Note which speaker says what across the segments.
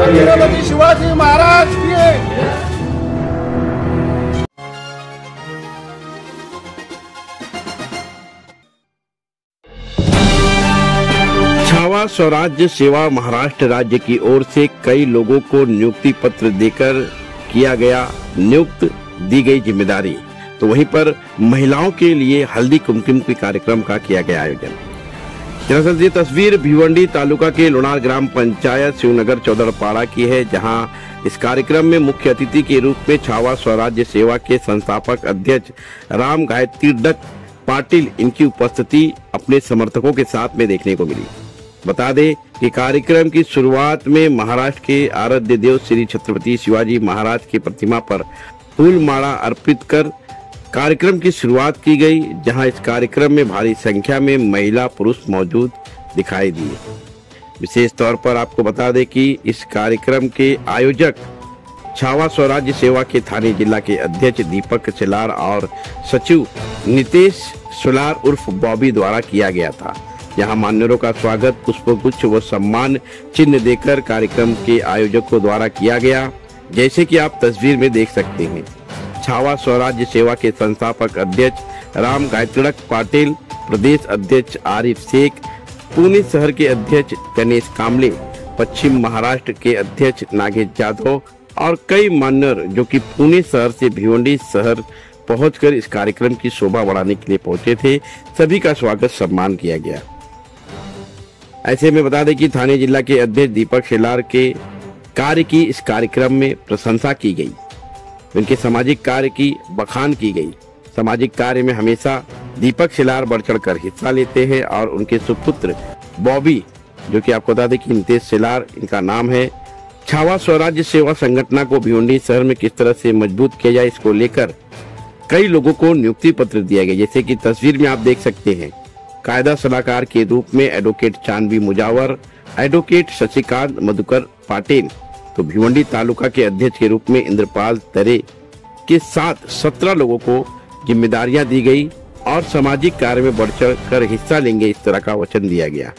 Speaker 1: छत्रपती शिवाजी महाराज की
Speaker 2: छावा स्वराज्य सेवा महाराष्ट्र राज्य की ओर से कई लोगों को नियुक्ति पत्र देकर किया गया नियुक्त दी गई जिम्मेदारी। तो वहीं पर महिलाओं के लिए हल्दी कुमकुम के कार्यक्रम का किया गया आयोजन। दरअसल ये तस्वीर भिवंडी तालुका के लोनार ग्राम पंचायत शिवनगर चौदड़पाड़ा की है, जहां इस कार्यक्रम में मुख्य अतिथि के रूप में छावा स्वराज्य सेवा के संस्थापक अध्यक्ष राम गायत्री पाटिल इनकी उपस्थिति अपने समर्थकों के साथ में देखने को मिली। बता दें कि कार्यक्रम की शुरुआत में महाराष्ट्र के आराध्य देव श्री छत्रपति शिवाजी महाराज की प्रतिमा पर फूल माला अर्पित कर कार्यक्रम की शुरुआत की गई, जहां इस कार्यक्रम में भारी संख्या में महिला पुरुष मौजूद दिखाई दिए। विशेष तौर पर आपको बता दें कि इस कार्यक्रम के आयोजक छावा स्वराज्य सेवा के थाने जिला के अध्यक्ष दीपक शेलार और सचिव नितेश सोलार उर्फ बॉबी द्वारा किया गया था। यहाँ मान्यवरों का स्वागत पुष्पगुच्छ व सम्मान चिन्ह देकर कार्यक्रम के आयोजकों द्वारा किया गया। जैसे कि आप तस्वीर में देख सकते हैं, छावा स्वराज्य सेवा के संस्थापक अध्यक्ष राम गायत्री पाटिल, प्रदेश अध्यक्ष आरिफ शेख, पुणे शहर के अध्यक्ष गणेश कामले, पश्चिम महाराष्ट्र के अध्यक्ष नागेश जाधव और कई मान्यवर जो कि पुणे शहर से भिवंडी शहर पहुंचकर इस कार्यक्रम की शोभा बढ़ाने के लिए पहुंचे थे, सभी का स्वागत सम्मान किया गया। ऐसे में बता दें कि थाने जिला के अध्यक्ष दीपक शेलार के कार्य की इस कार्यक्रम में प्रशंसा की गई। उनके सामाजिक कार्य की बखान की गई। सामाजिक कार्य में हमेशा दीपक शेलार बढ़ चढ़कर हिस्सा लेते हैं और उनके सुपुत्र बॉबी, जो कि आपको बता दें कि नितेश शेलार इनका नाम है, छावा स्वराज्य सेवा संगठन को भिवंडी शहर में किस तरह से मजबूत किया जाए इसको लेकर कई लोगों को नियुक्ति पत्र दिया गया। जैसे कि तस्वीर में आप देख सकते हैं, कायदा सलाहकार के रूप में एडवोकेट चांदवी मुजावर, एडवोकेट शशिकांत मधुकर पाटिल, तो भिवंडी तालुका के अध्यक्ष के रूप में इंद्रपाल तरे के साथ 17 लोगों को जिम्मेदारियां दी गई और सामाजिक कार्य में बढ़ चढ़ कर हिस्सा लेंगे इस तरह का वचन दिया गया।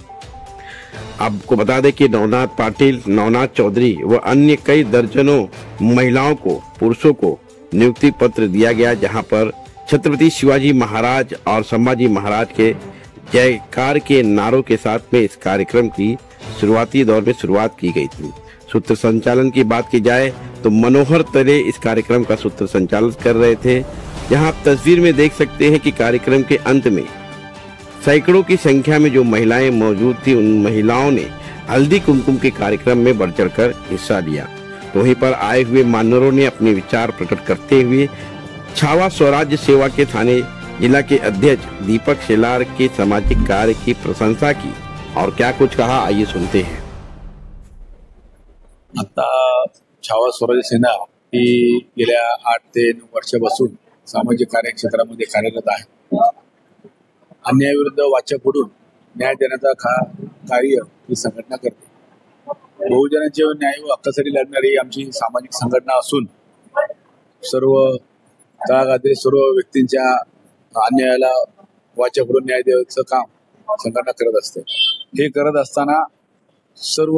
Speaker 2: आपको बता दें कि नवनाथ पाटिल, नवनाथ चौधरी व अन्य कई दर्जनों महिलाओं को, पुरुषों को नियुक्ति पत्र दिया गया, जहां पर छत्रपति शिवाजी महाराज और संभाजी महाराज के जयकार के नारों के साथ में इस कार्यक्रम की शुरुआती दौर में शुरुआत की गई थी। सूत्र संचालन की बात की जाए तो मनोहर तरे इस कार्यक्रम का सूत्र संचालन कर रहे थे। यहाँ आप तस्वीर में देख सकते हैं कि कार्यक्रम के अंत में सैकड़ों की संख्या में जो महिलाएं मौजूद थी, उन महिलाओं ने हल्दी कुमकुम के कार्यक्रम में बढ़ चढ़कर हिस्सा लिया। तो वहीं पर आए हुए मान्यवरों ने अपने विचार प्रकट करते हुए छावा स्वराज्य सेवा के थाने जिला के अध्यक्ष दीपक शेलार के सामाजिक कार्य की प्रशंसा की और क्या कुछ कहा, आइए सुनते हैं।
Speaker 3: आता छावा स्वराज्य सेना ही गेल्या 8 ते 9 वर्षापासून सामाजिक कार्य क्षेत्रामध्ये कार्यरत आहे। अन्यायाविरुद्ध वाचा फोडून न्याय देण्याचा कार्य ही संघटना करते। बहुजनांच्या न्याय व हक्कासाठी लढणारी आमची सामाजिक संघटना असून सर्व तळागाळातील सर्व व्यक्तींच्या अन्यायाला वाचा फोडून न्याय देण्याचं काम संघटना करत असते। हे करत असताना सर्व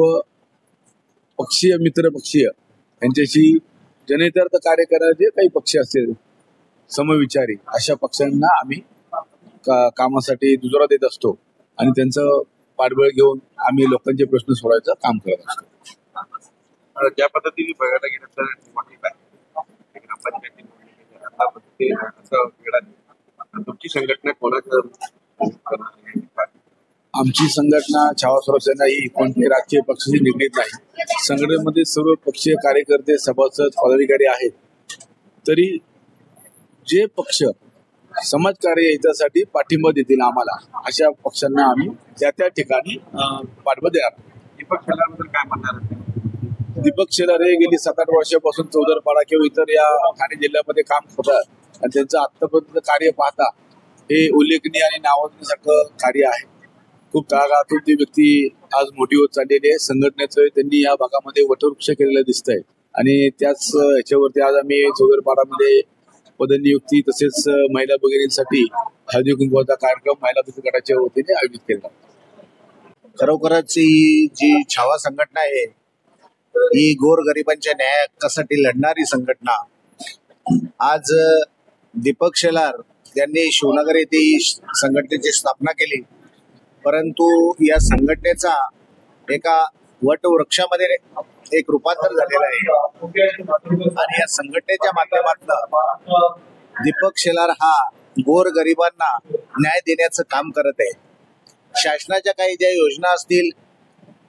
Speaker 3: पक्षीय मित्र पक्षीय यांच्याशी जनहितार्थ कार्य करणारे काही पक्ष असतील समविचारी, अशा पक्षांना आम्ही कामासाठी दुजोरा देत असतो आणि त्यांचं पाठबळ घेऊन आम्ही लोकांचे प्रश्न सोडवायचं काम करत असतो।
Speaker 4: ज्या पद्धतीने बघायला गेलं तर तुमची संघटना कोणाकडे?
Speaker 3: आमची संघटना छावा स्वराज्य सेना ही कोणत्याही राजकीय पक्षाशी निगडीत नाही। संघटनेमध्ये सर्व पक्षीय कार्यकर्ते, सभासद, पदाधिकारी आहेत। तरी जे पक्ष समाजकार्य याच्यासाठी पाठिंबा देतील आम्हाला, अशा पक्षांना आम्ही त्या ठिकाणी पाठिंबा देणार।
Speaker 4: दीपक शेलारबद्दल काय म्हणणार?
Speaker 3: दीपक शेलार हे गेली 7-8 वर्षापासून चौदरपाडा किंवा इतर या ठाणे जिल्ह्यामध्ये काम करतात आणि त्यांचं आतापर्यंत कार्य पाहता हे उल्लेखनीय आणि नावाजण्यासारखं कार्य आहे। खूप तळागाळातून ती व्यक्ती आज मोठी होत चाललेली आहे। संघटनेचं त्यांनी या भागामध्ये वटवृक्ष केलेलं दिसतंय आणि त्याच याच्यावरती आज आम्ही चौदरपाडामध्ये पदनियुक्ती तसेच महिला भगिनींसाठी हळदी कुंकवाचा कार्यक्रम महिला बचत गटाच्या वतीने आयोजित केला।
Speaker 5: खरोखरच ही जी छावा संघटना आहे ही गोरगरिबांच्या न्याय हक्कासाठी लढणारी संघटना आज दीपक शेलार यांनी शिवनगर येथे ही संघटनेची स्थापना केली. परंतु या संघटनेचा एका वटवृक्षामध्ये एक रूपांतर झालेलं आहे आणि या संघटनेच्या माध्यमातून दीपक शेलार हा गोरगरिबांना न्याय देण्याचं काम करत आहे. शासनाच्या काही ज्या योजना असतील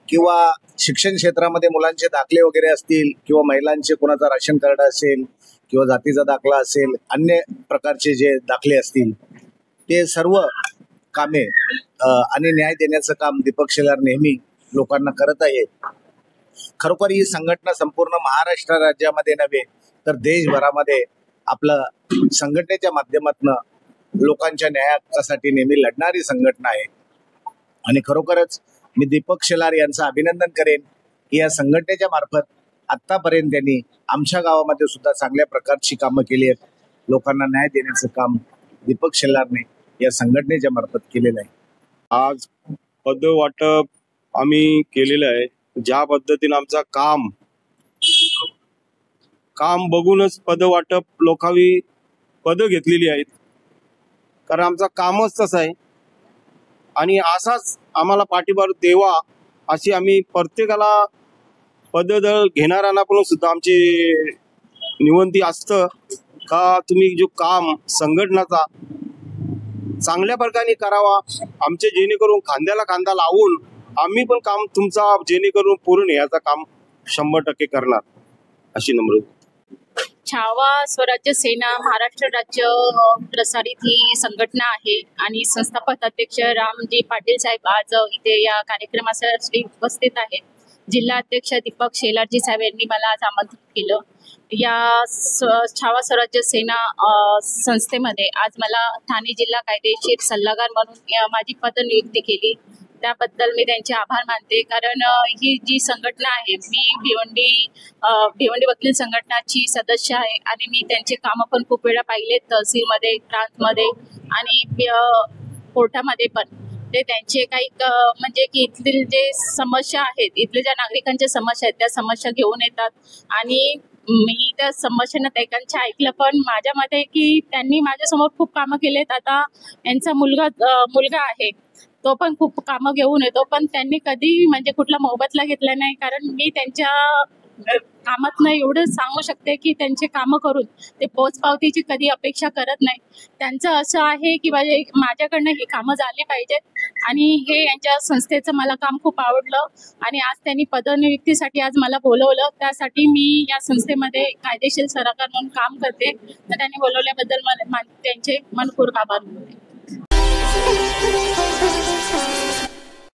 Speaker 5: किंवा शिक्षण क्षेत्रामध्ये मुलांचे दाखले वगैरे असतील किंवा महिलांचे कोणाचा राशन कार्ड असेल किंवा जातीचा दाखला असेल, अन्य प्रकारचे जे दाखले असतील, ते सर्व कामे आणि न्याय देण्याचं काम दीपक शेलार नेहमी लोकांना करत आहे. खरोखर ही संघटना संपूर्ण महाराष्ट्र राज्यामध्ये नव्हे तर देशभरामध्ये आपलं संघटनेच्या माध्यमातून लोकांच्या न्याय हक्कासाठी नेहमी लढणारी संघटना आहे. आणि खरोखरच मी दीपक शेलार यांचं अभिनंदन करेन की या संघटनेच्या मार्फत आतापर्यंत त्यांनी आमच्या गावामध्ये सुद्धा चांगल्या प्रकारची कामं केली आहेत. लोकांना न्याय देण्याचं काम दीपक शेलारने या संघटनेच्या मार्फत केलेलं आहे.
Speaker 6: आज पद वाटप आम्ही केलेलं आहे. ज्या पद्धतीने आमचा काम बघूनच पद वाटप लोकांनी पद घेतलेली आहेत, कारण आमचा कामच तसं आहे आणि असाच आम्हाला पाठिंबा देवा अशी आम्ही प्रत्येकाला पद घेणाऱ्यांना पण सुद्धा आमची विनंती असतं का तुम्ही जो काम संघटनाचा चांगल्या प्रकारे करावा, आमचे जेणेकरून खांद्याला खांदा लावून आम्ही पण काम तुमचा जेणेकरून पूर्ण याचं काम 100% करणार अशी नम्र.
Speaker 7: छावा स्वराज्य सेना महाराष्ट्र राज्य प्रसारित ही संघटना आहे आणि संस्थापक अध्यक्ष रामजी पाटील साहेब आज इथे या कार्यक्रमासाठी उपस्थित आहेत. जिल्हा अध्यक्ष दीपक शेलारजी साहेब यांनी मला आज आमंत्रित केलं. या छावा स्वराज्य सेना संस्थेमध्ये आज मला ठाणे जिल्हा कायदेशीर सल्लागार म्हणून माझी पदनियुक्ती केली. त्याबद्दल मी त्यांचे आभार मानते, कारण ही जी संघटना आहे, मी भिवंडी वकील संघटनाची सदस्य आहे आणि मी त्यांचे कामं पण खूप वेळा पाहिलेत, तहसीलमध्ये, प्रांतमध्ये आणि कोर्टामध्ये पण. ते त्यांचे काही म्हणजे की इथले जे समस्या आहेत, इथले ज्या नागरिकांच्या समस्या आहेत त्या समस्या घेऊन येतात आणि मी त्या समस्यांना त्यांच्या ऐकलं. पण माझ्या मते की त्यांनी माझ्यासमोर खूप कामं केलेत. आता यांचा मुलगा आहे, तो पण खूप कामं घेऊन येतो, पण त्यांनी कधी म्हणजे कुठला मोबदला घेतला नाही. कारण मी त्यांच्या कामातनं एवढं सांगू शकते की त्यांचे कामं करून ते पोचपावतीची कधी अपेक्षा करत नाही. त्यांचं असं आहे की माझ्याकडनं ही कामं झाली पाहिजेत आणि हे यांच्या संस्थेचं मला काम खूप आवडलं आणि आज त्यांनी पदनियुक्तीसाठी आज मला बोलवलं. त्यासाठी मी या संस्थेमध्ये कायदेशीर सल्लागार म्हणून काम करते. तर त्यांनी बोलवल्याबद्दल मला त्यांचे मनपूर्वक आभार मानते.